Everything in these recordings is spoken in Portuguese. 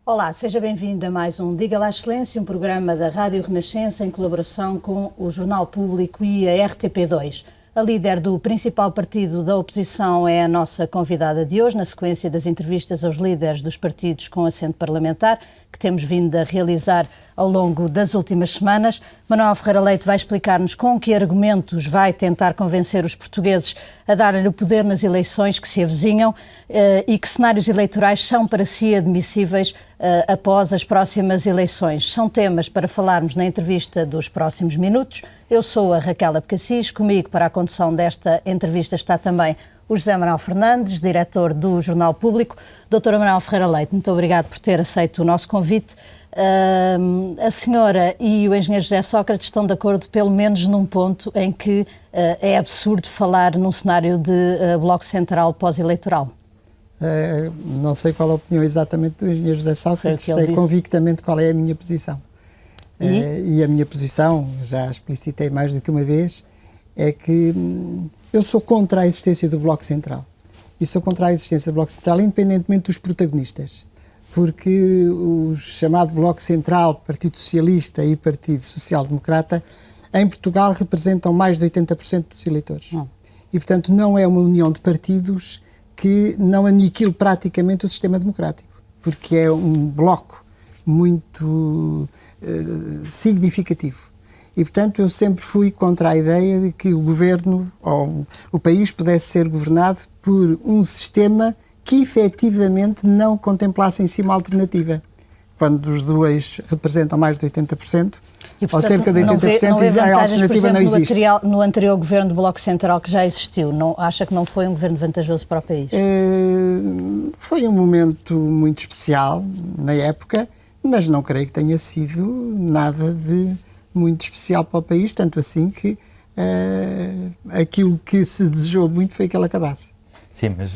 Olá, seja bem-vindo a mais um Diga lá Excelência, um programa da Rádio Renascença em colaboração com o Jornal Público e a RTP2. A líder do principal partido da oposição é a nossa convidada de hoje, na sequência das entrevistas aos líderes dos partidos com assento parlamentar, que temos vindo a realizar ao longo das últimas semanas. Manuel Ferreira Leite vai explicar-nos com que argumentos vai tentar convencer os portugueses a darem-lhe o poder nas eleições que se avizinham e que cenários eleitorais são para si admissíveis após as próximas eleições. São temas para falarmos na entrevista dos próximos minutos. Eu sou a Raquel Abcacis, comigo para a condução desta entrevista está também o José Manuel Fernandes, diretor do Jornal Público. Doutora Manuel Ferreira Leite, muito obrigado por ter aceito o nosso convite. A senhora e o engenheiro José Sócrates estão de acordo pelo menos num ponto em que é absurdo falar num cenário de Bloco Central pós-eleitoral. Não sei qual a opinião exatamente do engenheiro José Sócrates, sei convictamente qual é a minha posição. E a minha posição, já explicitei mais do que uma vez, é que eu sou contra a existência do Bloco Central. E sou contra a existência do Bloco Central independentemente dos protagonistas. Porque o chamado Bloco Central, Partido Socialista e Partido Social Democrata, em Portugal representam mais de 80% dos eleitores. E, portanto, não é uma união de partidos que não aniquile praticamente o sistema democrático. Porque é um bloco muito significativo. E, portanto, eu sempre fui contra a ideia de que o governo ou o país pudesse ser governado por um sistema que efetivamente não contemplasse em si uma alternativa. Quando os dois representam mais de 80%, e, portanto, ou cerca de 80%, a alternativa não existe. No anterior governo do Bloco Central que já existiu, acha que não foi um governo vantajoso para o país? Foi um momento muito especial na época, mas não creio que tenha sido nada de muito especial para o país, tanto assim que aquilo que se desejou muito foi que ele acabasse. Sim, mas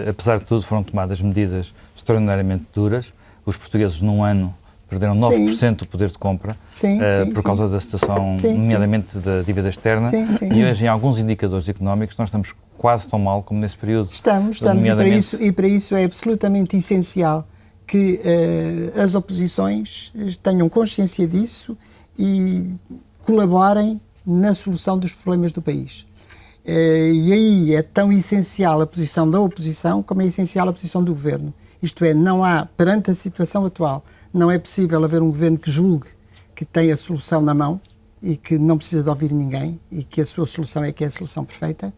apesar de tudo foram tomadas medidas extraordinariamente duras. Os portugueses num ano perderam 9% do poder de compra por causa da situação, nomeadamente da dívida externa. E hoje em alguns indicadores económicos nós estamos quase tão mal como nesse período. Estamos e para isso é absolutamente essencial que as oposições tenham consciência disso e colaborem na solução dos problemas do país. E aí é tão essencial a posição da oposição como é essencial a posição do governo. Isto é, não há, perante a situação atual, não é possível haver um governo que julgue que tem a solução na mão e que não precisa de ouvir ninguém e que a sua solução é que é a solução perfeita.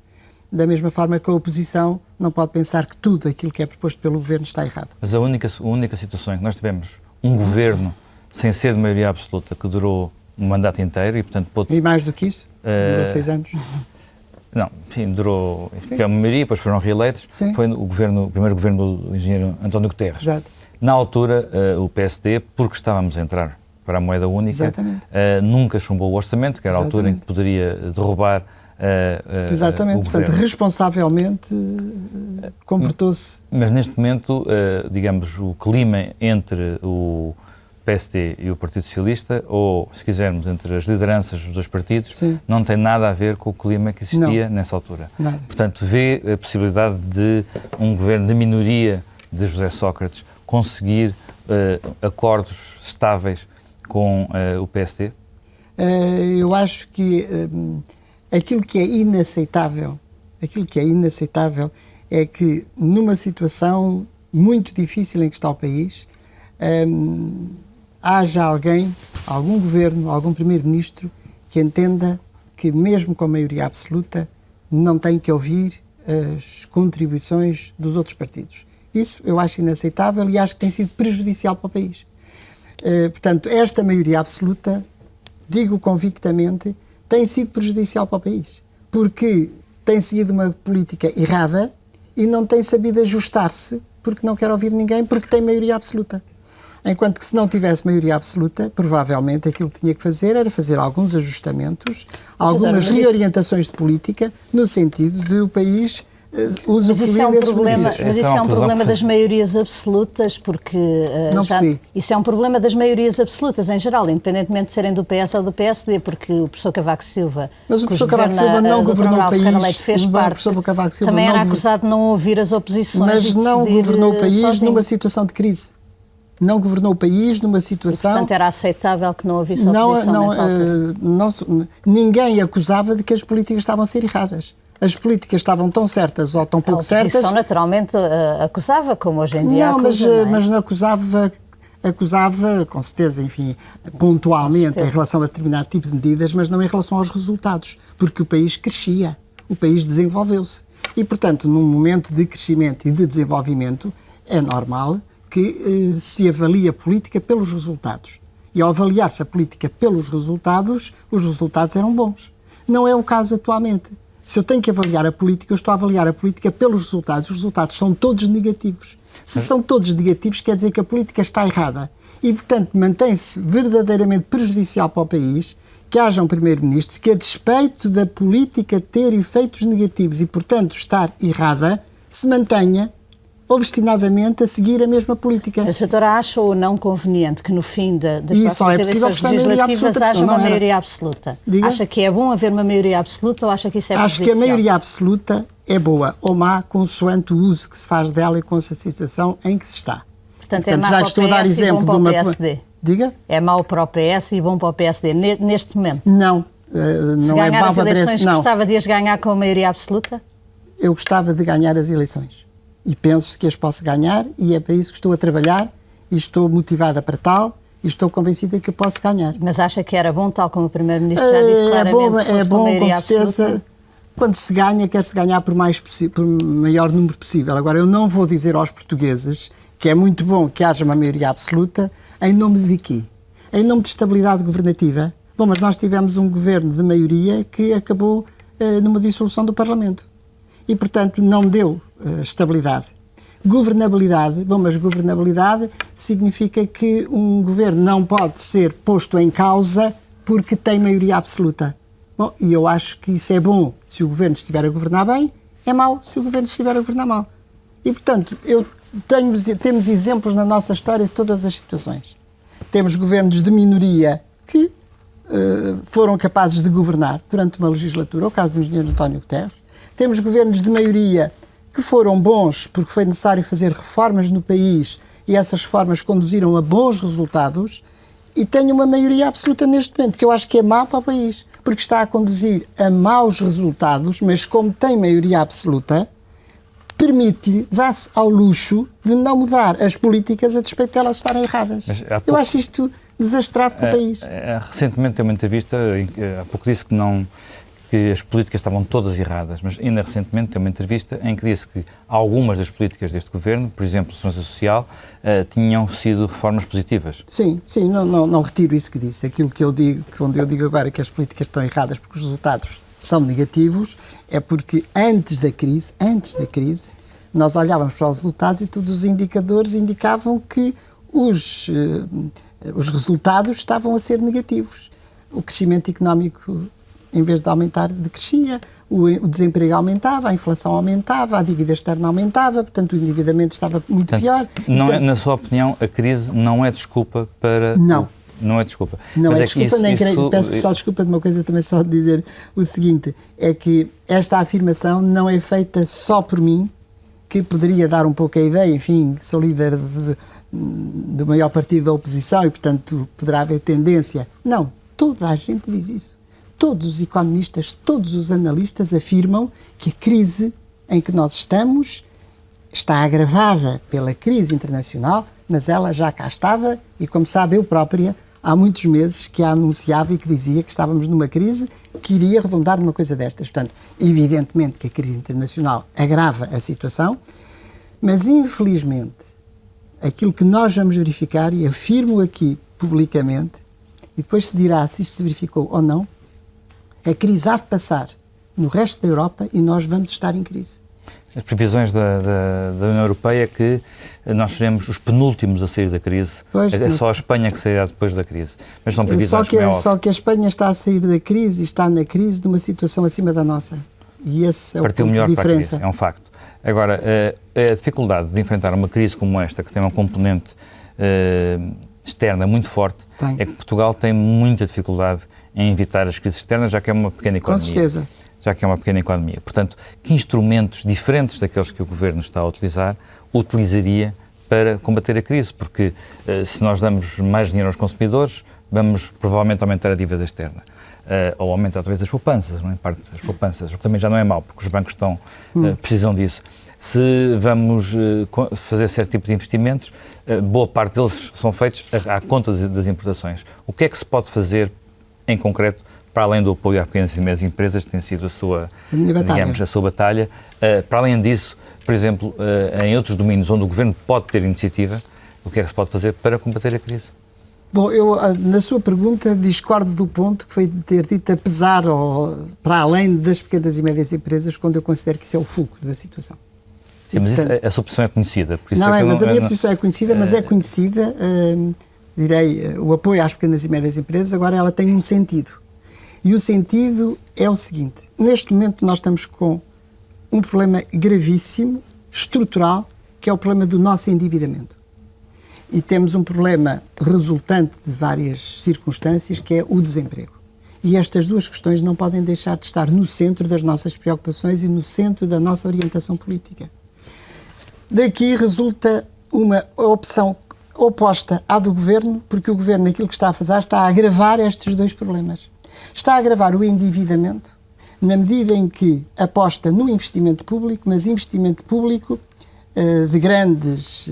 Da mesma forma que a oposição não pode pensar que tudo aquilo que é proposto pelo governo está errado. Mas a única situação em que nós tivemos um governo sem ser de maioria absoluta que durou um mandato inteiro e, portanto... E mais do que isso? Durou 6 anos? Não, sim, durou... Foi uma maioria, depois foram reeleitos. Sim. Foi o primeiro governo do engenheiro António Guterres. Exato. Na altura, o PSD, porque estávamos a entrar para a moeda única, nunca chumbou o orçamento, que era a altura em que poderia derrubar exatamente, portanto, responsavelmente comportou-se. Mas neste momento, digamos, o clima entre o PSD e o Partido Socialista, ou, se quisermos, entre as lideranças dos dois partidos, não tem nada a ver com o clima que existia nessa altura. Nada. Portanto, vê a possibilidade de um governo de minoria de José Sócrates conseguir acordos estáveis com o PSD? Eu acho que aquilo que é inaceitável é que numa situação muito difícil em que está o país, haja algum governo, algum primeiro-ministro que entenda que mesmo com a maioria absoluta não tem que ouvir as contribuições dos outros partidos. Isso eu acho inaceitável e acho que tem sido prejudicial para o país. Portanto, esta maioria absoluta, digo convictamente, tem sido prejudicial para o país, porque tem seguido uma política errada e não tem sabido ajustar-se porque não quer ouvir ninguém, porque tem maioria absoluta. Enquanto que se não tivesse maioria absoluta, provavelmente aquilo que tinha que fazer era fazer alguns ajustamentos, algumas reorientações de política, no sentido de o país usufruir desses benefícios. Mas isso é um problema das maiorias absolutas, porque isso é um problema das maiorias absolutas em geral, independentemente de serem do PS ou do PSD, porque o professor Cavaco Silva, mas o professor Cavaco Silva não governou o país, fez parte, também era acusado de não ouvir as oposições, mas não governou o país numa situação de crise. Não governou o país numa situação... E, portanto, era aceitável que não houvesse oposição nessa altura? Ninguém acusava de que as políticas estavam a ser erradas. As políticas estavam tão certas ou tão pouco certas... A oposição naturalmente acusava, como hoje em dia acusa, mas não acusava, com certeza, enfim, pontualmente em relação a determinado tipo de medidas, mas não em relação aos resultados, porque o país crescia, o país desenvolveu-se. E, portanto, num momento de crescimento e de desenvolvimento, é normal que se avalie a política pelos resultados. E ao avaliar-se a política pelos resultados, os resultados eram bons. Não é o caso atualmente. Se eu tenho que avaliar a política, eu estou a avaliar a política pelos resultados. Os resultados são todos negativos. Se são todos negativos, quer dizer que a política está errada. E, portanto, mantém-se verdadeiramente prejudicial para o país que haja um Primeiro-Ministro que, a despeito da política ter efeitos negativos e, portanto, estar errada, se mantenha obstinadamente a seguir a mesma política. A doutora acha ou não conveniente que no fim das próximas eleições legislativas haja uma maioria absoluta? Diga? Acha que é bom haver uma maioria absoluta ou acha que isso é prejudicial? Acho que a maioria absoluta é boa ou má, consoante o uso que se faz dela e com a situação em que se está. Portanto é má para o PS e bom para o PSD? Diga? É mau para o PS e bom para o PSD neste momento? Não. Não é mau para o PSD. Gostava de as ganhar com a maioria absoluta? Eu gostava de ganhar as eleições. E penso que as posso ganhar e é para isso que estou a trabalhar e estou motivada para tal e estou convencida que eu posso ganhar. Mas acha que era bom, tal como o Primeiro-Ministro já disse claramente, é bom, com certeza. Absoluta? Quando se ganha, quer-se ganhar por maior número possível. Agora, eu não vou dizer aos portugueses que é muito bom que haja uma maioria absoluta em nome de quê? Em nome de estabilidade governativa. Bom, mas nós tivemos um governo de maioria que acabou numa dissolução do Parlamento. E, portanto, não deu estabilidade. Governabilidade, bom, mas governabilidade significa que um governo não pode ser posto em causa porque tem maioria absoluta. Bom, e eu acho que isso é bom se o governo estiver a governar bem, é mau se o governo estiver a governar mal. E, portanto, temos exemplos na nossa história de todas as situações. Temos governos de minoria que foram capazes de governar durante uma legislatura, o caso do engenheiro António Guterres. Temos governos de maioria que foram bons porque foi necessário fazer reformas no país e essas reformas conduziram a bons resultados, e tenho uma maioria absoluta neste momento, que eu acho que é má para o país, porque está a conduzir a maus resultados, mas como tem maioria absoluta, permite-lhe, dá-se ao luxo de não mudar as políticas a despeito de elas estarem erradas. Eu acho isto desastrado para o país. Recentemente tem uma entrevista, há pouco disse que as políticas estavam todas erradas, mas ainda recentemente tem uma entrevista em que disse que algumas das políticas deste governo, por exemplo, a segurança social, tinham sido reformas positivas. Sim, não retiro isso que disse. Aquilo que eu digo, quando eu digo agora que as políticas estão erradas porque os resultados são negativos, é porque antes da crise, nós olhávamos para os resultados e todos os indicadores indicavam que os resultados estavam a ser negativos. O crescimento económico, em vez de aumentar, decrescia, o desemprego aumentava, a inflação aumentava, a dívida externa aumentava, portanto o endividamento estava muito pior. Na sua opinião, a crise não é desculpa para... Não é desculpa. Não é desculpa, peço só desculpa de uma coisa também, só de dizer o seguinte, é que esta afirmação não é feita só por mim, que poderia dar um pouco a ideia, enfim, sou líder do maior partido da oposição e, portanto, poderá haver tendência. Não, toda a gente diz isso. Todos os economistas, todos os analistas afirmam que a crise em que nós estamos está agravada pela crise internacional, mas ela já cá estava e, como sabe, eu própria, há muitos meses que a anunciava e que dizia que estávamos numa crise que iria redundar numa coisa destas. Portanto, evidentemente que a crise internacional agrava a situação, mas, infelizmente, aquilo que nós vamos verificar, e afirmo aqui publicamente, e depois se dirá se isto se verificou ou não, a crise há de passar no resto da Europa e nós vamos estar em crise. As previsões da União Europeia é que nós seremos os penúltimos a sair da crise. É só a Espanha que sairá depois da crise. Mas são previsões só que a Espanha está a sair da crise e está na crise de uma situação acima da nossa. E esse é o ponto de diferença. É um facto. Agora, a dificuldade de enfrentar uma crise como esta, que tem uma componente externa muito forte, é que Portugal tem muita dificuldade em evitar as crises externas, já que é uma pequena economia. Com certeza. Já que é uma pequena economia. Portanto, que instrumentos diferentes daqueles que o Governo está a utilizar, utilizaria para combater a crise, porque se nós damos mais dinheiro aos consumidores, vamos provavelmente aumentar a dívida externa. Ou aumentar talvez as poupanças, não é? Parte das poupanças, o que também já não é mau, porque os bancos precisam disso. Se vamos fazer certo tipo de investimentos, boa parte deles são feitos à conta das importações. O que é que se pode fazer, em concreto, para além do apoio às pequenas e médias empresas, que tem sido a sua batalha, para além disso, por exemplo, em outros domínios onde o Governo pode ter iniciativa, o que é que se pode fazer para combater a crise? Bom, eu, na sua pergunta, discordo do ponto que foi ter dito apesar ou para além das pequenas e médias empresas, quando eu considero que isso é o fulcro da situação. Sim, mas portanto, a sua posição é conhecida. Por isso não, é que mas a minha posição é conhecida, mas é conhecida, direi, o apoio às pequenas e médias empresas, agora ela tem um sentido. E o sentido é o seguinte: neste momento nós estamos com um problema gravíssimo, estrutural, que é o problema do nosso endividamento. E temos um problema resultante de várias circunstâncias, que é o desemprego. E estas duas questões não podem deixar de estar no centro das nossas preocupações e no centro da nossa orientação política. Daqui resulta uma opção oposta à do Governo, porque o Governo, aquilo que está a fazer, está a agravar estes dois problemas. Está a agravar o endividamento, na medida em que aposta no investimento público, mas investimento público de grandes...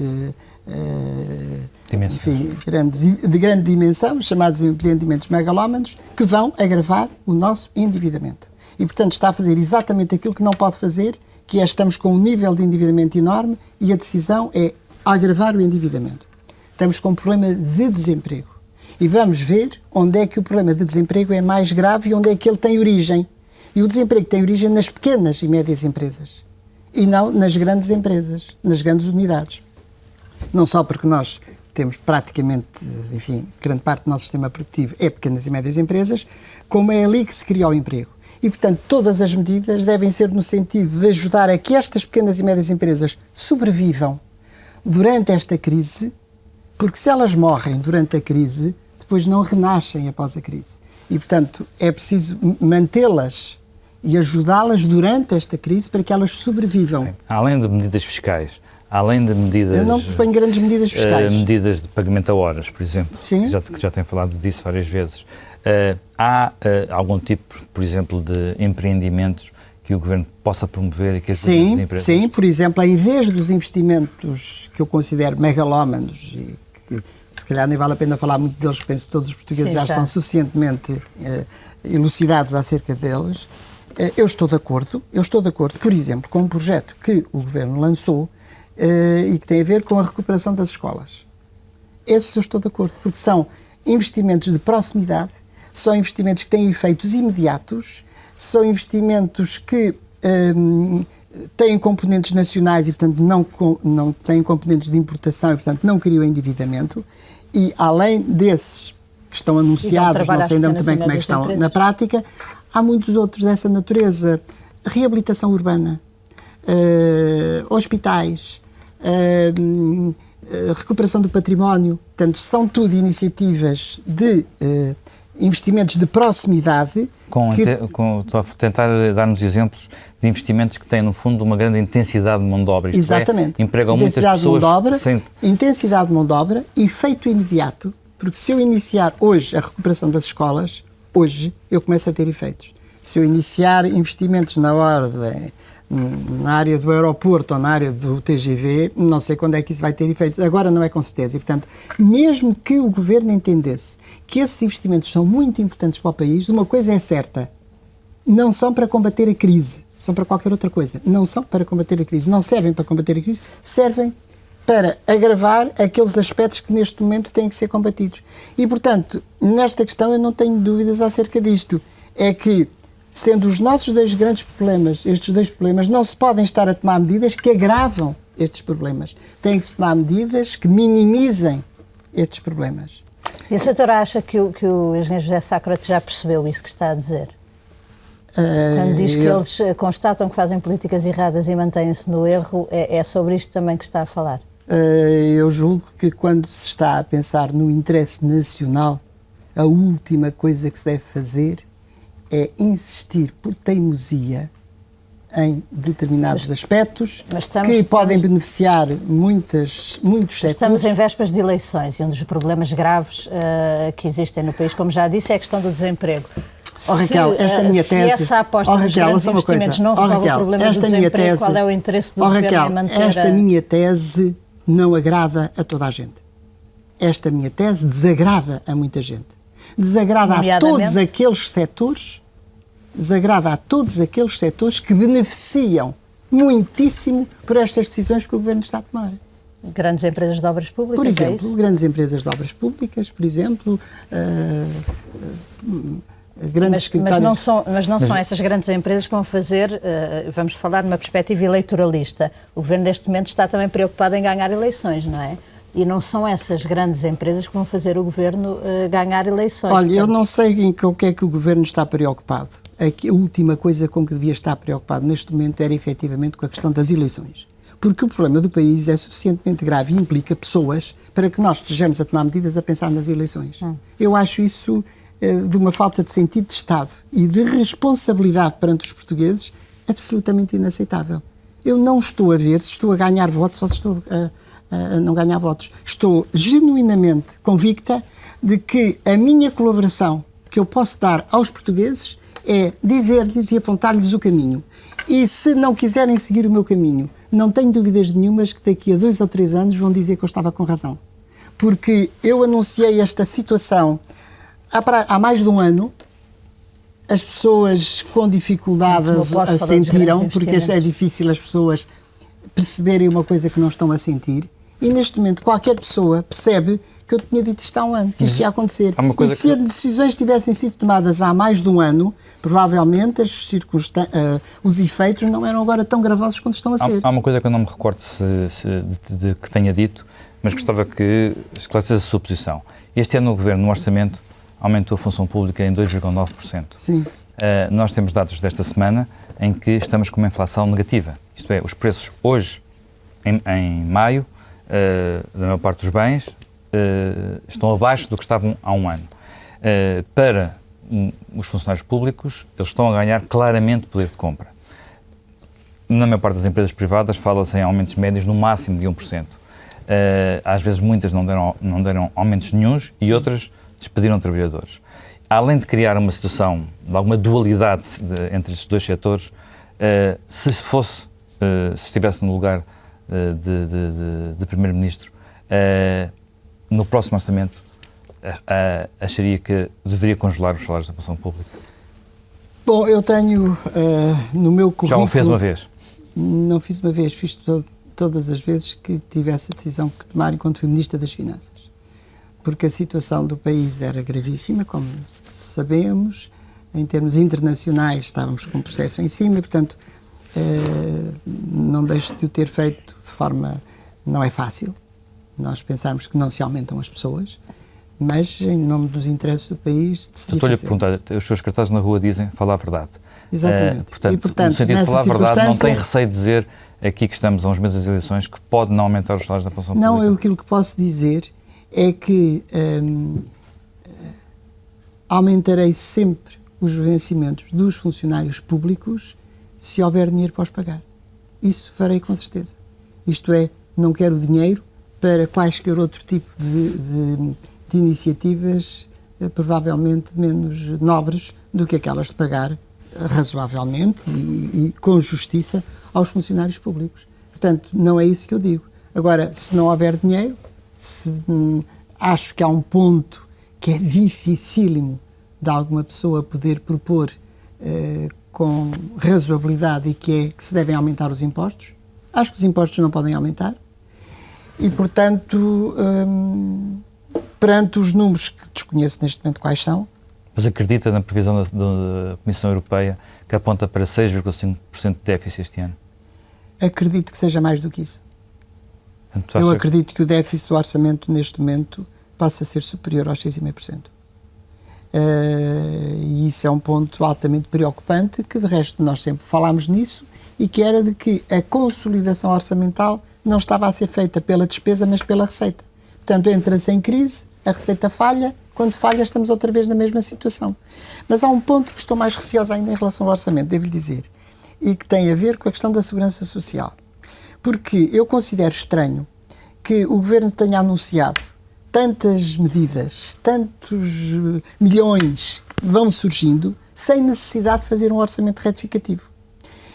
de grande dimensão, chamados empreendimentos megalómanos, que vão agravar o nosso endividamento. E, portanto, está a fazer exatamente aquilo que não pode fazer, que é estamos com um nível de endividamento enorme e a decisão é agravar o endividamento. Estamos com um problema de desemprego. E vamos ver onde é que o problema de desemprego é mais grave e onde é que ele tem origem. E o desemprego tem origem nas pequenas e médias empresas. E não nas grandes empresas, nas grandes unidades. Não só porque nós temos praticamente, enfim, grande parte do nosso sistema produtivo é pequenas e médias empresas, como é ali que se cria o emprego. E, portanto, todas as medidas devem ser no sentido de ajudar a que estas pequenas e médias empresas sobrevivam durante esta crise, porque se elas morrem durante a crise, depois não renascem após a crise. E, portanto, é preciso mantê-las e ajudá-las durante esta crise para que elas sobrevivam. Bem, além de medidas fiscais, além de medidas... Eu não proponho grandes medidas fiscais. Medidas de pagamento a horas, por exemplo. Sim. Que já tem falado disso várias vezes. Há algum tipo, por exemplo, de empreendimentos que o Governo possa promover e que as empresas... Sim, por exemplo, em vez dos investimentos que eu considero megalómanos e que se calhar nem vale a pena falar muito deles, penso que todos os portugueses já estão suficientemente elucidados acerca deles, eu estou de acordo, por exemplo, com um projeto que o Governo lançou e que tem a ver com a recuperação das escolas. Esses eu estou de acordo, porque são investimentos de proximidade, são investimentos que têm efeitos imediatos, são investimentos que têm componentes nacionais e, portanto, não têm componentes de importação e, portanto, não criam endividamento. E, além desses que estão anunciados, não sei ainda muito bem como é que estão na prática, há muitos outros dessa natureza. Reabilitação urbana, hospitais, recuperação do património. Portanto, são tudo iniciativas de investimentos de proximidade. Estou a tentar dar-nos exemplos de investimentos que têm, no fundo, uma grande intensidade de mão de obra. Exatamente. Empregam muitas pessoas. Intensidade de mão de obra, efeito imediato, porque se eu iniciar hoje a recuperação das escolas, hoje eu começo a ter efeitos. Se eu iniciar investimentos na área do aeroporto ou na área do TGV, não sei quando é que isso vai ter efeitos. Agora não é com certeza. E, portanto, mesmo que o Governo entendesse que esses investimentos são muito importantes para o país, uma coisa é certa: não são para combater a crise, são para qualquer outra coisa. Não são para combater a crise, não servem para combater a crise, servem para agravar aqueles aspectos que neste momento têm que ser combatidos. E, portanto, nesta questão eu não tenho dúvidas acerca disto. É que, sendo os nossos dois grandes problemas, estes dois problemas, não se podem estar a tomar medidas que agravam estes problemas. Têm que se tomar medidas que minimizem estes problemas. E a senhora acha que o engenheiro José Sócrates já percebeu isso que está a dizer? Quando diz que eles constatam que fazem políticas erradas e mantêm-se no erro, é sobre isto também que está a falar? Eu julgo que quando se está a pensar no interesse nacional, a última coisa que se deve fazer é insistir por teimosia em determinados aspectos que podem beneficiar muitos setores. Estamos em vésperas de eleições e um dos problemas graves que existem no país, como já disse, é a questão do desemprego. Raquel, esta minha tese... Se essa aposta nos grandes investimentos não resolve o problema do desemprego, qual é o interesse do governo em manter esta minha tese não agrada a toda a gente. Esta minha tese desagrada a muita gente. Desagrada a todos aqueles setores que beneficiam muitíssimo por estas decisões que o Governo está a tomar. Grandes empresas de obras públicas, por exemplo, grandes empresas de obras públicas, por exemplo, grandes escritórios... Mas não são essas grandes empresas que vão fazer, vamos falar numa perspectiva eleitoralista. O Governo neste momento está também preocupado em ganhar eleições, não é? E não são essas grandes empresas que vão fazer o Governo ganhar eleições. Olha, eu não sei em que é que o Governo está preocupado. A última coisa com que devia estar preocupado neste momento era efetivamente com a questão das eleições. Porque o problema do país é suficientemente grave e implica pessoas para que nós estejamos a tomar medidas a pensar nas eleições. Eu acho isso de uma falta de sentido de Estado e de responsabilidade perante os portugueses absolutamente inaceitável. Eu não estou a ver se estou a ganhar votos ou se estou a não ganhar votos. Estou genuinamente convicta de que a minha colaboração que eu posso dar aos portugueses é dizer-lhes e apontar-lhes o caminho. E se não quiserem seguir o meu caminho, não tenho dúvidas nenhumas que daqui a 2 ou 3 anos vão dizer que eu estava com razão. Porque eu anunciei esta situação há mais de um ano, as pessoas com dificuldades a sentiram, porque é difícil as pessoas perceberem uma coisa que não estão a sentir. E neste momento qualquer pessoa percebe que eu tinha dito isto há um ano, que isto ia acontecer. E se as decisões tivessem sido tomadas há mais de um ano, provavelmente os efeitos não eram agora tão gravosos quanto estão a ser. Há uma coisa que eu não me recordo de que tenha dito, mas gostava que esclarecesse a sua posição. Este ano o Governo, no orçamento, aumentou a função pública em 2,9%. Sim. Nós temos dados desta semana em que estamos com uma inflação negativa. Isto é, os preços hoje, em maio, da maior parte dos bens, estão abaixo do que estavam há um ano. Para os funcionários públicos, eles estão a ganhar claramente poder de compra. Na maior parte das empresas privadas, fala-se em aumentos médios no máximo de 1%. Às vezes, muitas não deram aumentos nenhuns e outras despediram trabalhadores. Além de criar uma situação de alguma dualidade entre estes dois setores, se estivesse no lugar de Primeiro-Ministro, no próximo orçamento, acharia que deveria congelar os salários da função pública? Bom, eu tenho no meu currículo... Já o fez uma vez? Não fiz uma vez, fiz todas as vezes que tivesse a decisão que tomar enquanto fui Ministra das Finanças. Porque a situação do país era gravíssima, como sabemos, em termos internacionais estávamos com um processo em cima, e, portanto, não deixo de o ter feito de forma... Não é fácil, nós pensarmos que não se aumentam as pessoas, mas em nome dos interesses do país decidi fazer. Estou-lhe a perguntar, os seus cartazes na rua dizem falar a verdade. Exatamente. Portanto, no sentido de falar a verdade, não tem receio de dizer, aqui que estamos a uns meses das eleições, que pode não aumentar os salários da função pública? Não, aquilo que posso dizer é que aumentarei sempre os vencimentos dos funcionários públicos se houver dinheiro para os pagar. Isso farei com certeza. Isto é, não quero dinheiro para quaisquer outro tipo de iniciativas provavelmente menos nobres do que aquelas de pagar razoavelmente e com justiça aos funcionários públicos. Portanto, não é isso que eu digo. Agora, se não houver dinheiro, acho que há um ponto que é dificílimo de alguma pessoa poder propor com razoabilidade e que é que se devem aumentar os impostos. Acho que os impostos não podem aumentar e, portanto, perante os números que desconheço neste momento quais são... Mas acredita na previsão da Comissão Europeia que aponta para 6,5% de déficit este ano? Acredito que seja mais do que isso. Eu acredito que o déficit do orçamento neste momento passa a ser superior aos 6,5%. E isso é um ponto altamente preocupante, que de resto nós sempre falámos nisso, e que era de que a consolidação orçamental não estava a ser feita pela despesa, mas pela receita. Portanto, entra-se em crise, a receita falha, quando falha estamos outra vez na mesma situação. Mas há um ponto que estou mais receosa ainda em relação ao orçamento, devo-lhe dizer. e que tem a ver com a questão da segurança social. Porque eu considero estranho que o Governo tenha anunciado tantas medidas, tantos milhões que vão surgindo, sem necessidade de fazer um orçamento retificativo.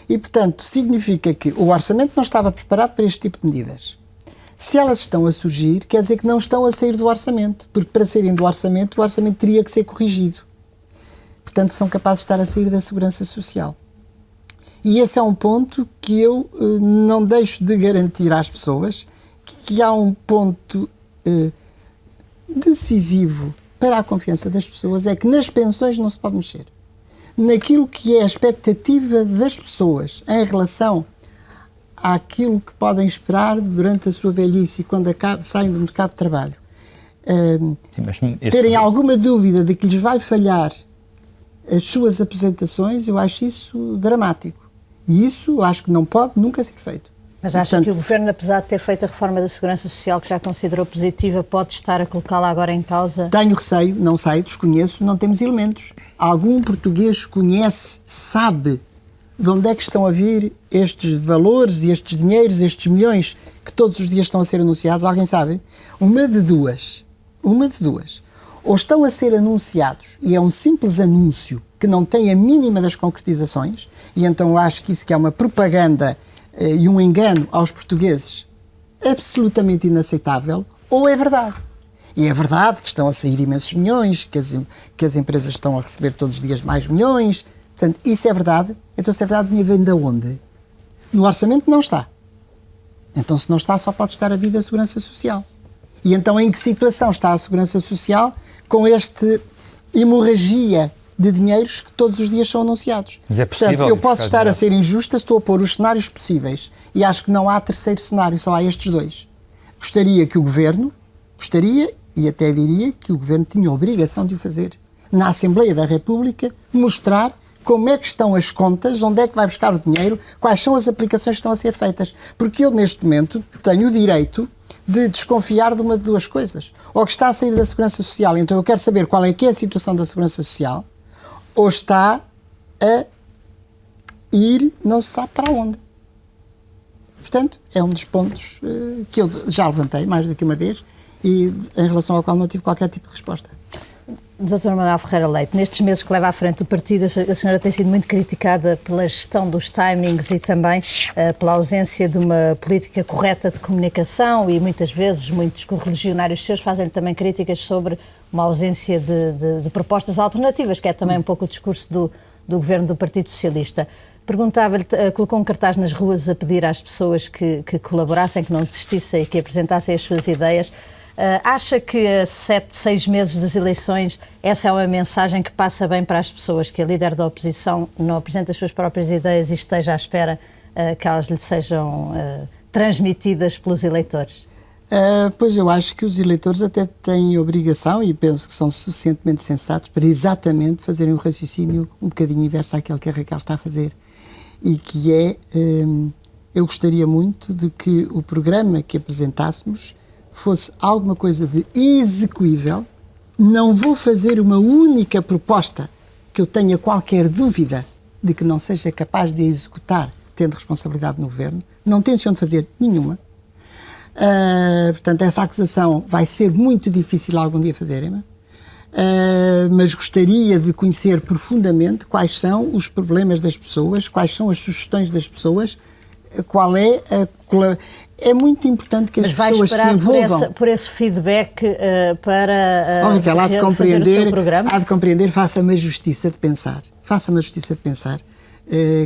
E, portanto, significa que o orçamento não estava preparado para este tipo de medidas. Se elas estão a surgir, quer dizer que não estão a sair do orçamento, porque para saírem do orçamento, o orçamento teria que ser corrigido. Portanto, são capazes de estar a sair da segurança social. E esse é um ponto que eu não deixo de garantir às pessoas, que há um ponto decisivo para a confiança das pessoas, é que nas pensões não se pode mexer. Naquilo que é a expectativa das pessoas em relação àquilo que podem esperar durante a sua velhice e quando saem do mercado de trabalho, terem alguma dúvida de que lhes vai falhar as suas aposentações, eu acho isso dramático. E isso acho que não pode nunca ser feito. Mas acha que o Governo, apesar de ter feito a reforma da Segurança Social, que já considerou positiva, pode estar a colocá-la agora em causa? Tenho receio, não sei, desconheço, não temos elementos. Algum português conhece, sabe de onde é que estão a vir estes valores e estes dinheiros, estes milhões que todos os dias estão a ser anunciados? Alguém sabe? Uma de duas. Ou estão a ser anunciados e é um simples anúncio que não tem a mínima das concretizações, e então eu acho que isso que é uma propaganda e um engano aos portugueses absolutamente inaceitável, ou é verdade. E é verdade que estão a sair imensos milhões, que as empresas estão a receber todos os dias mais milhões. Portanto, isso é verdade. Então, se é verdade, o dinheiro vem de onde? No orçamento não está. Então, se não está, só pode estar a vida da Segurança Social. E então, em que situação está a Segurança Social com esta hemorragia de dinheiros que todos os dias são anunciados? Mas é possível. Portanto, eu posso estar a ser injusta, estou a pôr os cenários possíveis e acho que não há terceiro cenário, só há estes dois. Gostaria que o Governo, e até diria que o Governo tinha a obrigação de o fazer, na Assembleia da República, mostrar como é que estão as contas, onde é que vai buscar o dinheiro, quais são as aplicações que estão a ser feitas. Porque eu, neste momento, tenho o direito de desconfiar de uma de duas coisas. Ou que está a sair da Segurança Social, então eu quero saber qual é que é a situação da Segurança Social, ou está a ir não se sabe para onde. Portanto, é um dos pontos que eu já levantei mais do que uma vez e em relação ao qual não tive qualquer tipo de resposta. Dr. Manuel Ferreira Leite, nestes meses que leva à frente o partido, a senhora tem sido muito criticada pela gestão dos timings e também pela ausência de uma política correta de comunicação e muitas vezes muitos correligionários seus fazem também críticas sobre uma ausência de propostas alternativas, que é também um pouco o discurso do governo do Partido Socialista. Perguntava-lhe, colocou um cartaz nas ruas a pedir às pessoas que colaborassem, que não desistissem e que apresentassem as suas ideias. Acha que a 6 meses das eleições essa é uma mensagem que passa bem para as pessoas, que a líder da oposição não apresenta as suas próprias ideias e esteja à espera que elas lhe sejam transmitidas pelos eleitores? Pois eu acho que os eleitores até têm obrigação, e penso que são suficientemente sensatos, para exatamente fazerem um raciocínio um bocadinho inverso àquele que a Raquel está a fazer. E que é, eu gostaria muito de que o programa que apresentássemos fosse alguma coisa de execuível. Não vou fazer uma única proposta que eu tenha qualquer dúvida de que não seja capaz de executar, tendo responsabilidade no governo. Não tenciono fazer nenhuma. Portanto, essa acusação vai ser muito difícil algum dia fazerem-me. Mas gostaria de conhecer profundamente quais são os problemas das pessoas, quais são as sugestões das pessoas, qual é a... É muito importante que as pessoas se envolvam. Por esse feedback para fazer o seu programa? Há de compreender, faça-me a justiça de pensar.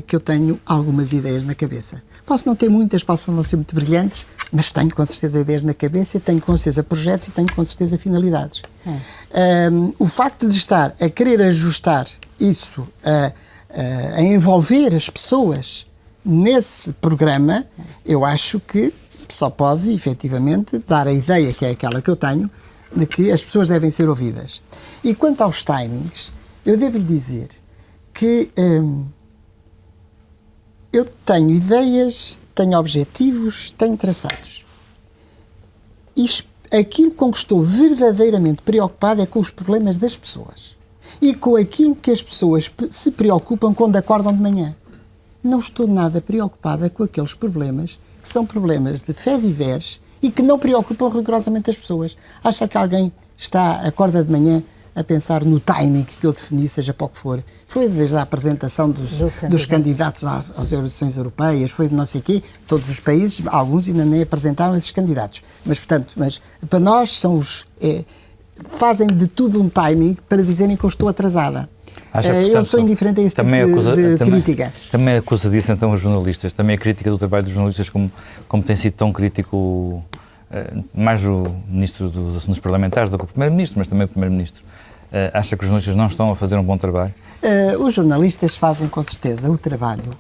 Que eu tenho algumas ideias na cabeça. Posso não ter muitas, posso não ser muito brilhantes, mas tenho com certeza ideias na cabeça, tenho com certeza projetos e tenho com certeza finalidades. O facto de estar a querer ajustar isso, a envolver as pessoas nesse programa, eu acho que só pode, efetivamente, dar a ideia, que é aquela que eu tenho, de que as pessoas devem ser ouvidas. E quanto aos timings, eu devo-lhe dizer que eu tenho ideias, tenho objetivos, tenho traçados. E aquilo com que estou verdadeiramente preocupado é com os problemas das pessoas. E com aquilo que as pessoas se preocupam quando acordam de manhã. não estou nada preocupada com aqueles problemas que são problemas de fé diversa e que não preocupam rigorosamente as pessoas. Acha que alguém acorda de manhã a pensar no timing que eu defini, seja para o que for? Foi desde a apresentação dos candidatos às eleições europeias, foi de não sei o quê, todos os países, alguns ainda nem apresentaram esses candidatos. Mas, portanto, para nós fazem de tudo um timing para dizerem que eu estou atrasada. Eu sou indiferente a esse tipo de crítica. Também acusa disso então os jornalistas, também a crítica do trabalho dos jornalistas, como tem sido tão crítico mais o Ministro dos Assuntos Parlamentares do que o Primeiro-Ministro, mas também o Primeiro-Ministro. Acha que os jornalistas não estão a fazer um bom trabalho? Os jornalistas fazem com certeza o trabalho,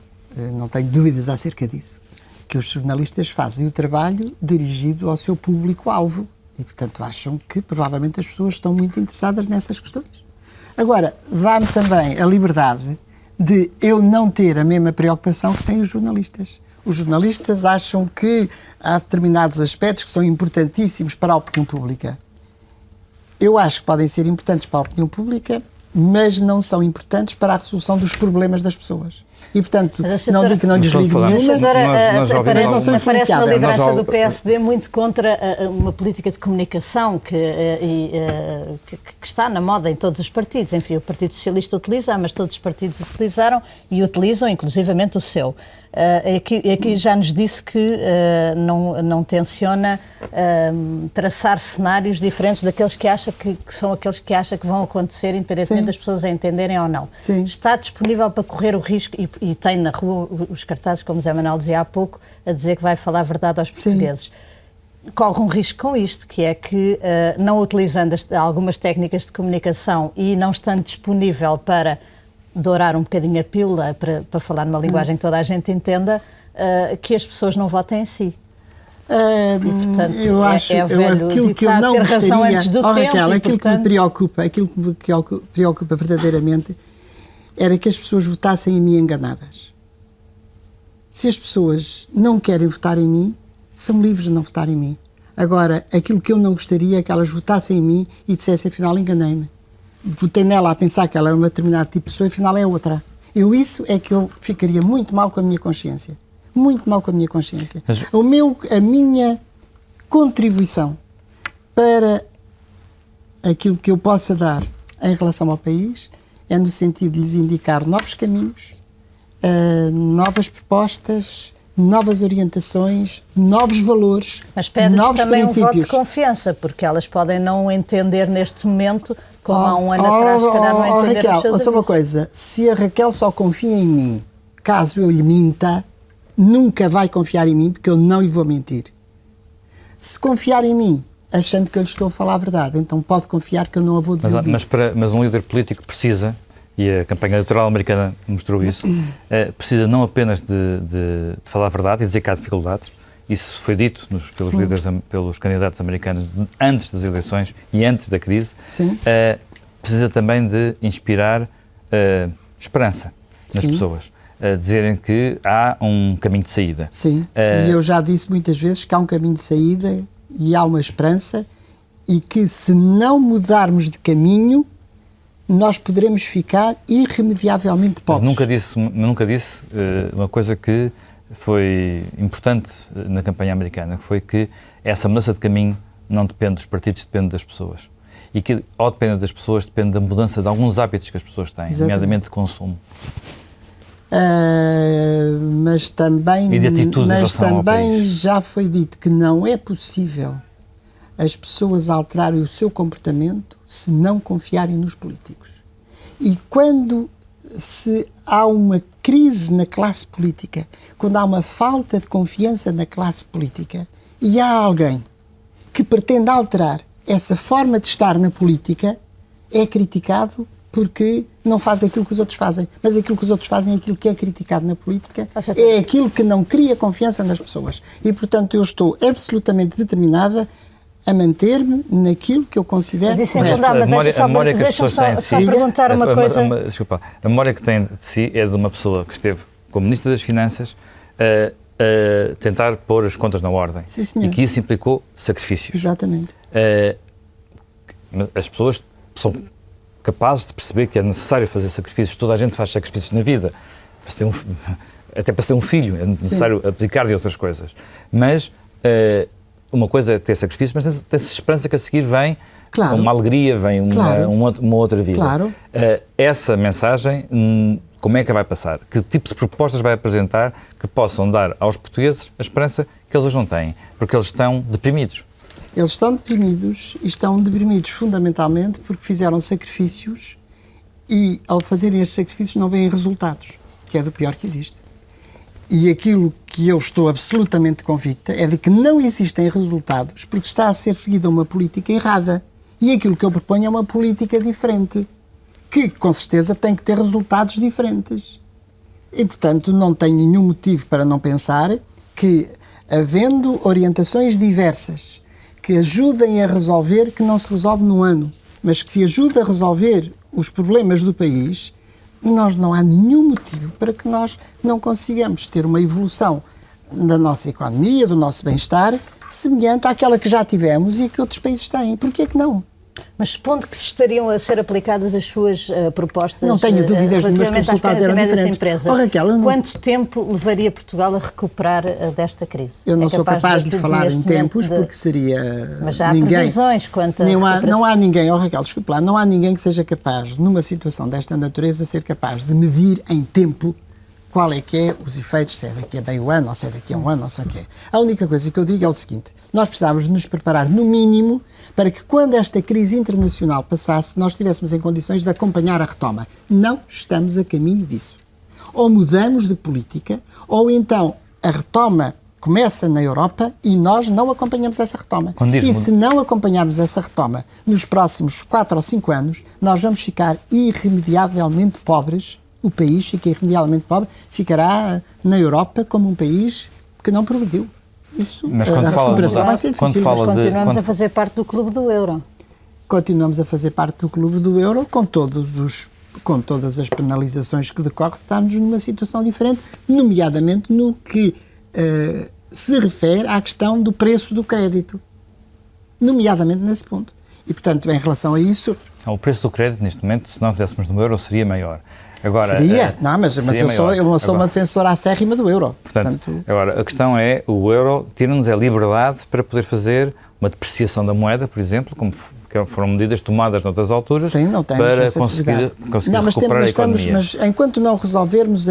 não tenho dúvidas acerca disso, que os jornalistas fazem o trabalho dirigido ao seu público-alvo e, portanto, acham que provavelmente as pessoas estão muito interessadas nessas questões. Agora, dá-me também a liberdade de eu não ter a mesma preocupação que têm os jornalistas. Os jornalistas acham que há determinados aspectos que são importantíssimos para a opinião pública. Eu acho que podem ser importantes para a opinião pública, mas não são importantes para a resolução dos problemas das pessoas. E, portanto, não digo que não lhes ligo nenhuma, mas parece na liderança do PSD muito contra uma política de comunicação que está na moda em todos os partidos. Enfim, o Partido Socialista utiliza, mas todos os partidos utilizaram e utilizam, inclusivamente, o seu. Aqui já nos disse que não tenciona traçar cenários diferentes daqueles que acha que são aqueles que acha que vão acontecer, independentemente das pessoas a entenderem ou não. Sim. Está disponível para correr o risco, e tem na rua os cartazes, como Zé Manuel dizia há pouco, a dizer que vai falar a verdade aos portugueses. Corre um risco com isto, que é que, não utilizando algumas técnicas de comunicação e não estando disponível para dourar um bocadinho a pílula, para falar numa linguagem que toda a gente entenda, que as pessoas não votem em si. E, portanto, eu acho aquilo que eu não ter razão antes do tempo. Raquel, aquilo que me preocupa verdadeiramente era que as pessoas votassem em mim enganadas. Se as pessoas não querem votar em mim, são livres de não votar em mim. Agora, aquilo que eu não gostaria é que elas votassem em mim e dissessem, afinal, enganei-me. Votei nela a pensar que ela era um determinado tipo de pessoa e afinal é outra. Isso é que eu ficaria muito mal com a minha consciência. Muito mal com a minha consciência. A minha contribuição para aquilo que eu possa dar em relação ao país é no sentido de lhes indicar novos caminhos, novas propostas, novas orientações, novos valores, mas pedes novos também princípios. Um voto de confiança, porque elas podem não entender neste momento, como há um ano atrás, se calhar não entenderam Raquel, os seus só uma coisa, se a Raquel só confia em mim, caso eu lhe minta, nunca vai confiar em mim, porque eu não lhe vou mentir. Se confiar em mim, achando que eu lhe estou a falar a verdade, então pode confiar que eu não a vou desiludir. Mas um líder político precisa, e a campanha eleitoral americana mostrou isso, precisa não apenas de falar a verdade e dizer que há dificuldades. Isso foi dito pelos líderes, pelos candidatos americanos antes das eleições e antes da crise. Precisa também de inspirar esperança nas pessoas, dizerem que há um caminho de saída. Sim, e eu já disse muitas vezes que há um caminho de saída e há uma esperança e que se não mudarmos de caminho nós poderemos ficar irremediavelmente pobres. Nunca disse uma coisa que foi importante na campanha americana, que foi que essa mudança de caminho não depende dos partidos, depende das pessoas. E que, ao depender das pessoas, depende da mudança de alguns hábitos que as pessoas têm, nomeadamente de consumo. Mas também, e de atitude em relação ao país. Já foi dito que não é possível as pessoas alterarem o seu comportamento se não confiarem nos políticos. E quando há uma crise na classe política, quando há uma falta de confiança na classe política e há alguém que pretende alterar essa forma de estar na política, é criticado porque não faz aquilo que os outros fazem. Mas aquilo que os outros fazem, aquilo que é criticado na política, é aquilo que não cria confiança nas pessoas. E, portanto, eu estou absolutamente determinada a manter-me naquilo que eu considero... Mas isso é verdade, mas deixa-me só perguntar uma coisa... Desculpa, a memória que tem de si é de uma pessoa que esteve como Ministra das Finanças a tentar pôr as contas na ordem. Sim, senhor. E que isso implicou sacrifícios. Exatamente. As pessoas são capazes de perceber que é necessário fazer sacrifícios. Toda a gente faz sacrifícios na vida. Mas até para ter um filho, é necessário abdicar de outras coisas. Mas uma coisa é ter sacrifício, mas tem-se esperança que a seguir vem uma alegria, vem uma outra vida. Claro. Essa mensagem, como é que vai passar? Que tipo de propostas vai apresentar que possam dar aos portugueses a esperança que eles hoje não têm? Porque eles estão deprimidos. Eles estão deprimidos e estão deprimidos fundamentalmente porque fizeram sacrifícios e, ao fazerem estes sacrifícios, não veem resultados, que é do pior que existe. E aquilo que eu estou absolutamente convicta é de que não existem resultados porque está a ser seguida uma política errada. E aquilo que eu proponho é uma política diferente, que, com certeza, tem que ter resultados diferentes. E, portanto, não tenho nenhum motivo para não pensar que, havendo orientações diversas que ajudem a resolver, que não se resolve num ano, mas que se ajuda a resolver os problemas do país, não há nenhum motivo para que nós não consigamos ter uma evolução da nossa economia, do nosso bem-estar, semelhante àquela que já tivemos e que outros países têm. Porquê que não? Mas supondo que estariam a ser aplicadas as suas propostas, não tenho dúvidas nenhumas que os resultados eram diferentes. Raquel, quanto tempo levaria Portugal a recuperar desta crise? Eu não sou capaz de falar em tempos, porque seria... Mas já há previsões quanto a... Não há ninguém, Raquel, desculpe lá, não há ninguém que seja capaz, numa situação desta natureza, ser capaz de medir em tempo qual é que é os efeitos, se é daqui a meio ano, ou se é daqui a um ano, ou se é o que é. A única coisa que eu digo é o seguinte: nós precisávamos nos preparar, no mínimo, para que quando esta crise internacional passasse, nós estivéssemos em condições de acompanhar a retoma. Não estamos a caminho disso. Ou mudamos de política, ou então a retoma começa na Europa e nós não acompanhamos essa retoma. E se não acompanharmos essa retoma nos próximos 4 ou 5 anos, nós vamos ficar irremediavelmente pobres. O país fica irremediavelmente pobre, ficará na Europa como um país que não progrediu. Isso, mas a recuperação vai ser difícil. Mas continuamos a fazer parte do clube do euro. Continuamos a fazer parte do clube do euro com todas as penalizações que decorrem, estamos numa situação diferente, nomeadamente no que se refere à questão do preço do crédito. Nomeadamente nesse ponto. E, portanto, em relação a isso... O preço do crédito, neste momento, se não estivéssemos no euro, seria maior. Agora, seria? Não, mas eu sou uma defensora acérrima do euro. Portanto, agora, a questão é, o euro tira-nos a liberdade para poder fazer uma depreciação da moeda, por exemplo, como foram medidas tomadas noutras alturas. Sim, não temos para conseguir recuperar a economia. Mas enquanto não resolvermos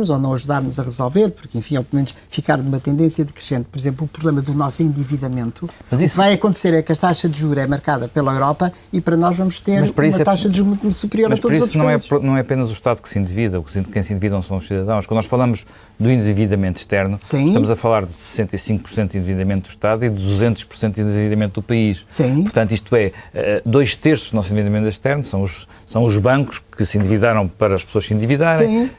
ou não ajudarmos a resolver, porque enfim, ou pelo menos ficar numa tendência decrescente, por exemplo, o problema do nosso endividamento, o que vai acontecer é que a taxa de juros é marcada pela Europa e para nós vamos ter uma taxa de juros muito superior a todos os outros países. Não é apenas o Estado que se endivida, quem se endividam são os cidadãos. Quando nós falamos do endividamento externo, estamos a falar de 65% de endividamento do Estado e de 200% de endividamento do país. Sim. Portanto, isto é, 2/3 do nosso endividamento externo são os bancos que se endividaram para as pessoas se endividarem.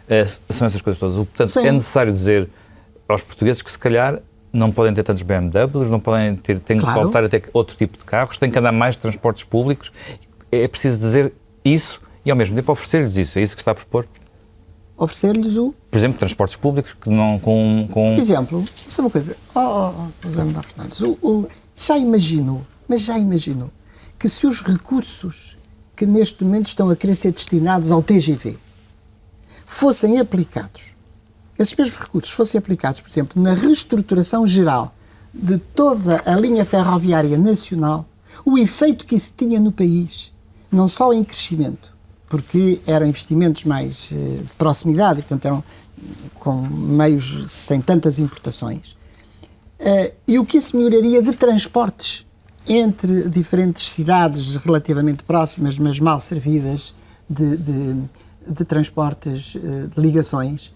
São essas coisas todas. Portanto, é necessário dizer aos portugueses que se calhar não podem ter tantos BMWs, não podem ter, têm que voltar a ter outro tipo de carros, têm que andar mais de transportes públicos. É preciso dizer isso e, ao mesmo tempo, oferecer-lhes isso. É isso que está a propor? Oferecer-lhes por exemplo, transportes públicos que não com... Por exemplo, sabe uma coisa? José Manuel Fernandes, já imagino que se os recursos que neste momento estão a querer ser destinados ao TGV fossem aplicados, esses mesmos recursos fossem aplicados, por exemplo, na reestruturação geral de toda a linha ferroviária nacional, o efeito que isso tinha no país, não só em crescimento, porque eram investimentos mais de proximidade, e, portanto, eram com meios sem tantas importações, e o que isso melhoraria de transportes entre diferentes cidades relativamente próximas, mas mal servidas de transportes, de ligações,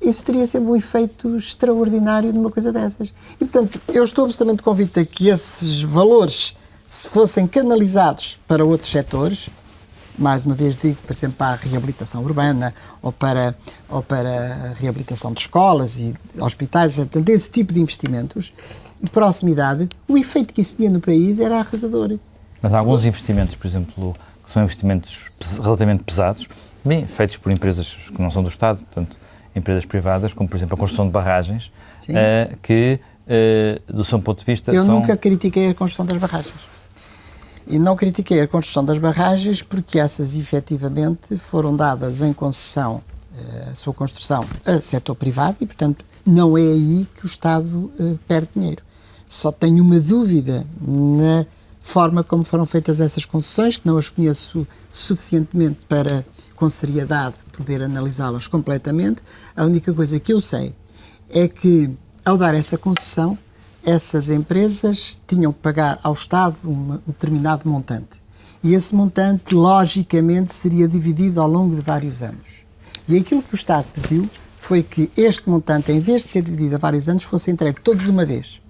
isso teria sempre um efeito extraordinário numa coisa dessas. E, portanto, eu estou absolutamente convicta que esses valores, se fossem canalizados para outros setores, mais uma vez digo, por exemplo, para a reabilitação urbana ou para a reabilitação de escolas e hospitais, portanto, esse tipo de investimentos de proximidade, o efeito que isso tinha no país era arrasador. Mas há alguns investimentos, por exemplo, que são investimentos relativamente pesados, bem feitos por empresas que não são do Estado, portanto, empresas privadas, como, por exemplo, a construção de barragens, que, do seu ponto de vista, Eu nunca critiquei a construção das barragens. E não critiquei a construção das barragens porque essas, efetivamente, foram dadas em concessão a sua construção a setor privado e, portanto, não é aí que o Estado perde dinheiro. Só tenho uma dúvida na forma como foram feitas essas concessões, que não as conheço suficientemente para, com seriedade, poder analisá-las completamente. A única coisa que eu sei é que, ao dar essa concessão, essas empresas tinham que pagar ao Estado um determinado montante. E esse montante, logicamente, seria dividido ao longo de vários anos. E aquilo que o Estado pediu foi que este montante, em vez de ser dividido a vários anos, fosse entregue todo de uma vez.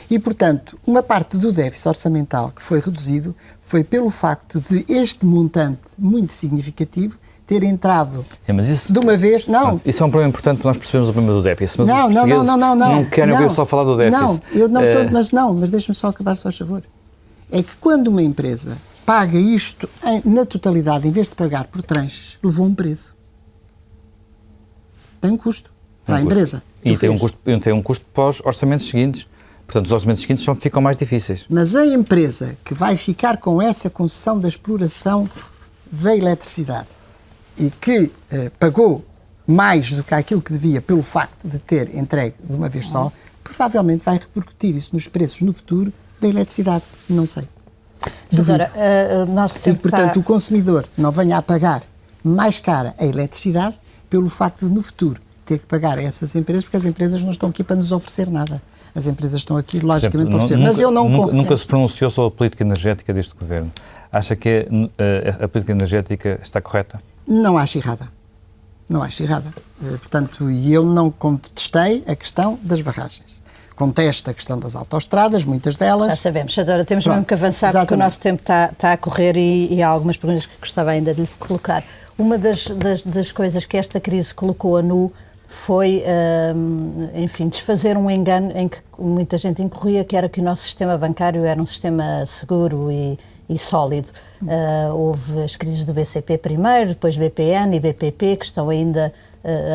E, portanto, uma parte do déficit orçamental que foi reduzido foi pelo facto de este montante muito significativo ter entrado de uma vez. Não. Isso é um problema importante para nós percebermos o problema do déficit. Mas não querem ouvir só falar do déficit. Mas deixe-me só acabar, se faz favor. É que quando uma empresa paga isto na totalidade, em vez de pagar por tranches, levou um preço. Tem um custo para a empresa. E tem um custo pós-orçamentos seguintes. Portanto, os orçamentos seguintes ficam mais difíceis. Mas a empresa que vai ficar com essa concessão da exploração da eletricidade e que pagou mais do que aquilo que devia pelo facto de ter entregue de uma vez só, provavelmente vai repercutir isso nos preços no futuro da eletricidade. Não sei. Agora, e, portanto, o consumidor não venha a pagar mais cara a eletricidade pelo facto de, no futuro, ter que pagar a essas empresas, porque as empresas não estão aqui para nos oferecer nada. As empresas estão aqui, logicamente, para oferecer. Mas eu nunca se pronunciou sobre a política energética deste governo. Acha que a política energética está correta? Não acho errada. Não acho errada. Portanto, eu não contestei a questão das barragens. Contesto a questão das autoestradas, muitas delas. Já sabemos, Adora, temos mesmo que avançar, porque o nosso tempo está a correr e há algumas perguntas que gostava ainda de lhe colocar. Uma das coisas que esta crise colocou a nu foi, enfim, desfazer um engano em que muita gente incorria, que era que o nosso sistema bancário era um sistema seguro e sólido. Houve as crises do BCP primeiro, depois BPN e BPP, que estão ainda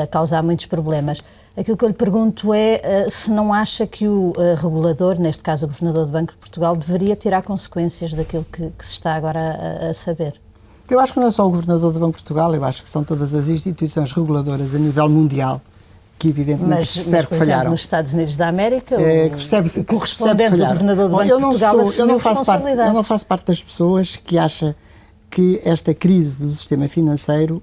a causar muitos problemas. Aquilo que eu lhe pergunto é se não acha que o regulador, neste caso o Governador do Banco de Portugal, deveria tirar consequências daquilo que se está agora a saber. Eu acho que não é só o Governador do Banco de Portugal, eu acho que são todas as instituições reguladoras a nível mundial que evidentemente se percebe que falharam. Nos Estados Unidos da América, o correspondente do Governador do Banco de Portugal assumiu responsabilidade. Eu não faço parte das pessoas que acham que esta crise do sistema financeiro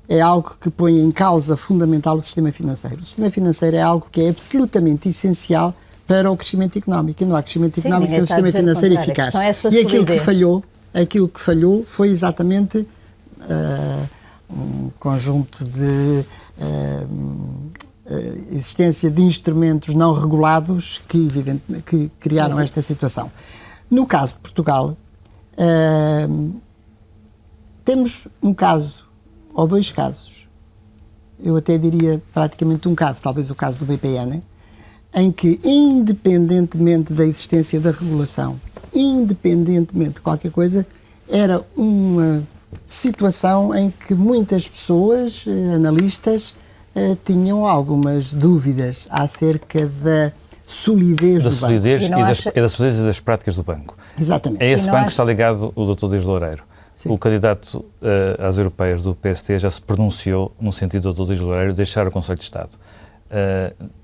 é algo que põe em causa fundamental o sistema financeiro. O sistema financeiro é algo que é absolutamente essencial para o crescimento económico. E não há crescimento económico sem o sistema financeiro eficaz. E aquilo que falhou foi exatamente um conjunto de existência de instrumentos não regulados que criaram esta situação. No caso de Portugal, temos um caso, ou dois casos, eu até diria praticamente um caso, talvez o caso do BPN, em que, independentemente da existência da regulação, independentemente de qualquer coisa, era uma situação em que muitas pessoas, analistas, tinham algumas dúvidas acerca da solidez do banco. Da solidez e das práticas do banco. Exatamente. É esse banco que está ligado o Dr. Dias Loureiro. Sim. O candidato às europeias do PST já se pronunciou no sentido do Dr. Dias Loureiro deixar o Conselho de Estado.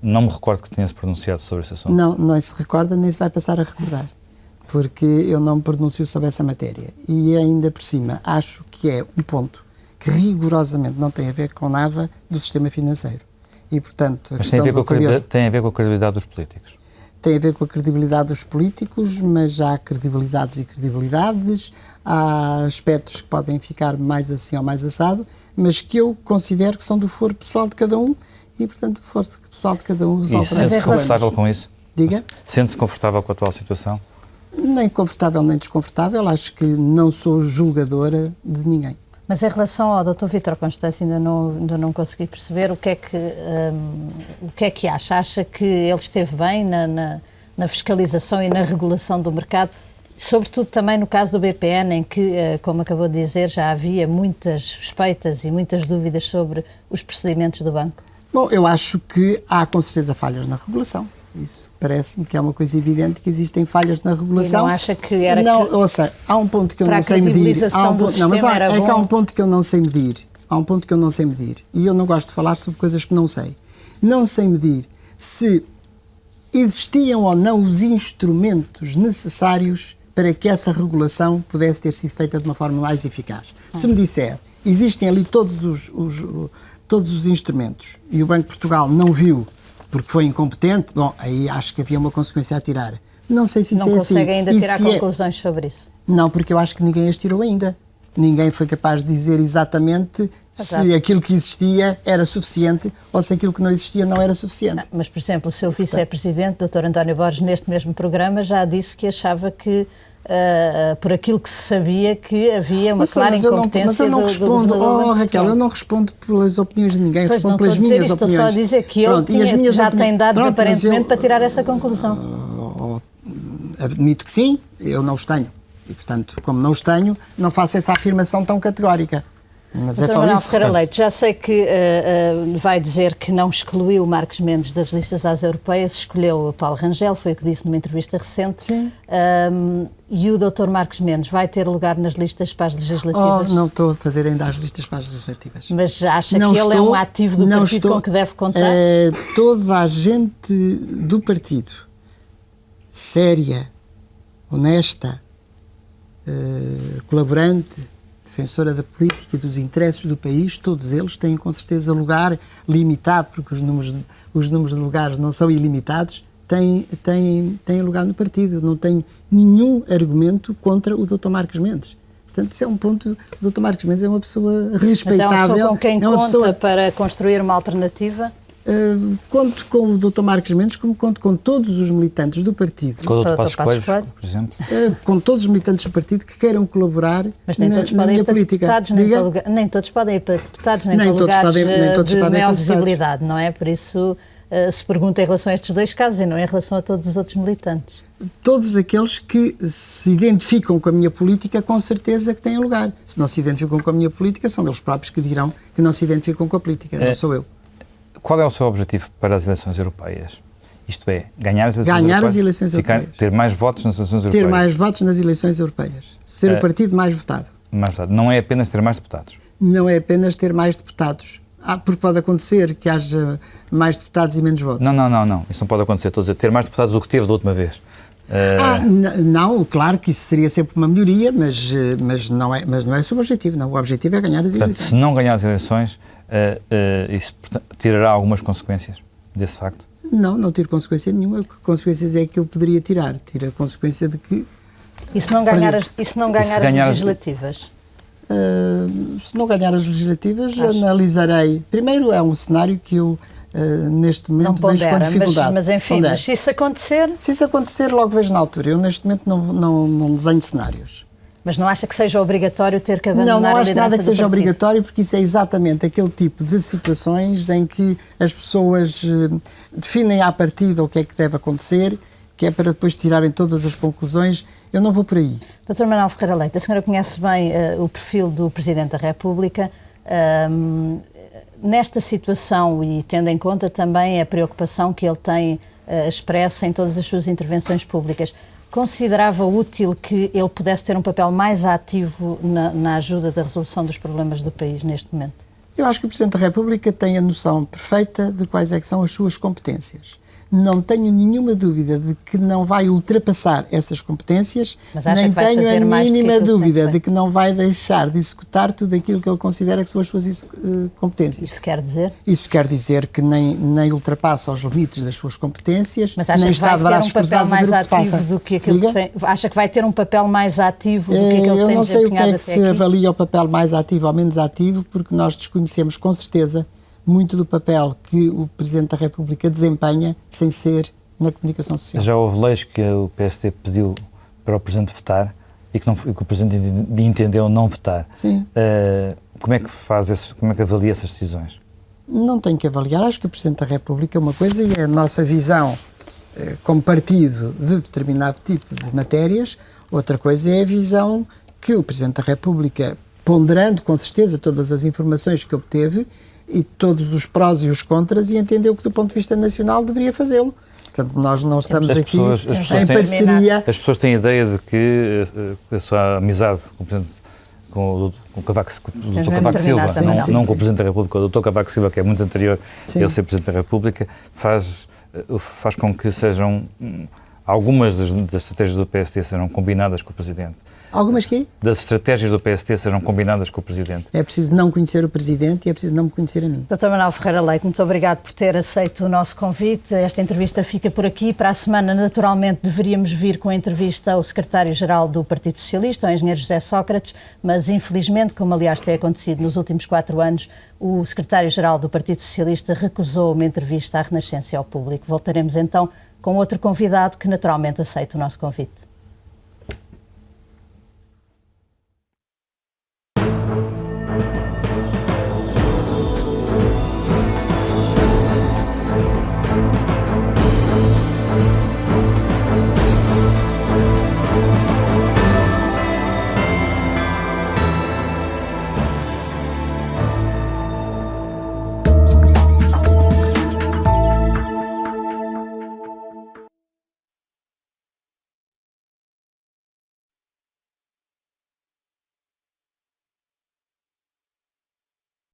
Não me recordo que tenha se pronunciado sobre esse assunto. Não se recorda, nem se vai passar a recordar, porque eu não me pronuncio sobre essa matéria. E ainda por cima, acho que é um ponto que rigorosamente não tem a ver com nada do sistema financeiro. E, portanto, mas tem a ver com a credibilidade dos políticos. Tem a ver com a credibilidade dos políticos, mas há credibilidades e credibilidades, há aspectos que podem ficar mais assim ou mais assado, mas que eu considero que são do foro pessoal de cada um e, portanto, o foro pessoal de cada um resolve. E sente-se confortável com isso? Diga? Sente-se confortável com a atual situação? Nem confortável nem desconfortável, acho que não sou julgadora de ninguém. Mas em relação ao Dr. Vítor Constâncio, ainda não consegui perceber o que é que acha. Acha que ele esteve bem na fiscalização e na regulação do mercado, sobretudo também no caso do BPN, em que, como acabou de dizer, já havia muitas suspeitas e muitas dúvidas sobre os procedimentos do banco? Bom, eu acho que há com certeza falhas na regulação. Isso parece-me que é uma coisa evidente que existem falhas na regulação. E não acha que era ouça, há um ponto que eu não sei medir. Há um ponto que eu não sei medir. que eu não sei medir. E eu não gosto de falar sobre coisas que não sei. Não sei medir se existiam ou não os instrumentos necessários para que essa regulação pudesse ter sido feita de uma forma mais eficaz. Se me disser, existem ali todos os instrumentos e o Banco de Portugal não viu porque foi incompetente, bom, aí acho que havia uma consequência a tirar. Não sei se isso é assim. Não consegue ainda tirar conclusões sobre isso? Não, porque eu acho que ninguém as tirou ainda. Ninguém foi capaz de dizer exatamente se aquilo que existia era suficiente ou se aquilo que não existia não era suficiente. Mas, por exemplo, o seu vice-presidente, Dr. António Borges, neste mesmo programa, já disse que achava que, por aquilo que se sabia, que havia uma clara incompetência mas eu não respondo, Raquel, eu não respondo pelas opiniões de ninguém, pois respondo pelas minhas opiniões. Estou só a dizer que ele já tem dados aparentemente para tirar essa conclusão. Admito que sim, eu não os tenho. E, portanto, como não os tenho, não faço essa afirmação tão categórica. Mas é só isso. Ferreira Leite, já sei que vai dizer que não excluiu Marcos Mendes das listas às europeias, escolheu Paulo Rangel, foi o que disse numa entrevista recente. Sim. E o Dr. Marcos Mendes vai ter lugar nas listas para as legislativas? Não estou a fazer ainda as listas para as legislativas. Mas acha que ele é um ativo do partido com que deve contar? Toda a gente do partido, séria, honesta, colaborante, defensora da política e dos interesses do país, todos eles têm com certeza lugar limitado, porque os números de lugares não são ilimitados, têm lugar no partido. Não tenho nenhum argumento contra o Dr. Marcos Mendes. Portanto, isso é um ponto. O Dr. Marcos Mendes é uma pessoa respeitável. Mas é uma pessoa com quem conta para construir uma alternativa? Conto com o Dr. Marcos Mendes, como conto com todos os militantes do partido. Com o Dr. Passos Coelho, por exemplo. Com todos os militantes do partido que queiram colaborar na minha política. Nem todos podem ir para deputados, nem para lugares de maior visibilidade, não é? Por isso se pergunta em relação a estes dois casos e não em relação a todos os outros militantes. Todos aqueles que se identificam com a minha política, com certeza que têm lugar. Se não se identificam com a minha política, são eles próprios que dirão que não se identificam com a política, não sou eu. Qual é o seu objetivo para as eleições europeias? Isto é, ganhar as eleições europeias. Ter mais votos nas eleições europeias. Ter mais votos nas eleições europeias. Ser o partido mais votado. Não é apenas ter mais deputados. Não é apenas ter mais deputados. Porque pode acontecer que haja mais deputados e menos votos. Não. Isso não pode acontecer. Estou a dizer, ter mais deputados do que teve da última vez. Não, claro que isso seria sempre uma melhoria, mas não é esse o objetivo. Não. O objetivo é ganhar as eleições. Se não ganhar as eleições, isso tirará algumas consequências desse facto? Não tiro consequência nenhuma. Que consequências é que eu poderia tirar? Tira a consequência de que... E se não ganhar as legislativas? Se não ganhar as legislativas, analisarei. Primeiro, é um cenário que eu... neste momento vejo com dificuldade. Mas enfim, se isso acontecer... Se isso acontecer, logo vejo na altura. Eu neste momento não desenho cenários. Mas não acha que seja obrigatório ter que abandonar a liderança do partido? Não acho nada que seja obrigatório, porque isso é exatamente aquele tipo de situações em que as pessoas definem à partida o que é que deve acontecer, que é para depois tirarem todas as conclusões. Eu não vou por aí. Dr. Manuel Ferreira Leite, a senhora conhece bem o perfil do Presidente da República. Nesta situação, e tendo em conta também a preocupação que ele tem expressa em todas as suas intervenções públicas, considerava útil que ele pudesse ter um papel mais ativo na ajuda da resolução dos problemas do país neste momento? Eu acho que o Presidente da República tem a noção perfeita de quais é que são as suas competências. Não tenho nenhuma dúvida de que não vai ultrapassar essas competências, nem tenho a mínima dúvida de que não vai deixar de executar tudo aquilo que ele considera que são as suas competências. Isso quer dizer? Isso quer dizer que nem ultrapassa os limites das suas competências, nem está de braços cruzados a ver o que se passa. Acha que vai ter um papel mais ativo do que aquele que tem desempenhado até aqui? Eu não sei o que é que se avalia o papel mais ativo ou menos ativo, porque nós desconhecemos com certeza muito do papel que o Presidente da República desempenha sem ser na comunicação social. Já houve leis que o PSD pediu para o Presidente votar e que o Presidente entendeu não votar. Sim. Como é que avalia essas decisões? Não tenho que avaliar. Acho que o Presidente da República é uma coisa e é a nossa visão como partido de determinado tipo de matérias. Outra coisa é a visão que o Presidente da República, ponderando com certeza todas as informações que obteve, e todos os prós e os contras, e entendeu que do ponto de vista nacional deveria fazê-lo. Portanto, nós não estamos aqui em parceria. As pessoas têm a ideia de que a sua amizade com o Presidente com o Cavaco Silva, não com o Presidente da República, o Dr. Cavaco Silva, que é muito anterior a ele ser Presidente da República, faz com que sejam algumas das estratégias do PST serão combinadas com o Presidente. Algumas quê? Das estratégias do PST serão combinadas com o Presidente. É preciso não conhecer o Presidente e é preciso não me conhecer a mim. Dr. Manuel Ferreira Leite, muito obrigado por ter aceito o nosso convite. Esta entrevista fica por aqui. Para a semana, naturalmente, deveríamos vir com a entrevista ao Secretário-Geral do Partido Socialista, ao Engenheiro José Sócrates, mas infelizmente, como aliás tem acontecido nos últimos 4 anos, o Secretário-Geral do Partido Socialista recusou uma entrevista à Renascença ao público. Voltaremos então com outro convidado que naturalmente aceita o nosso convite.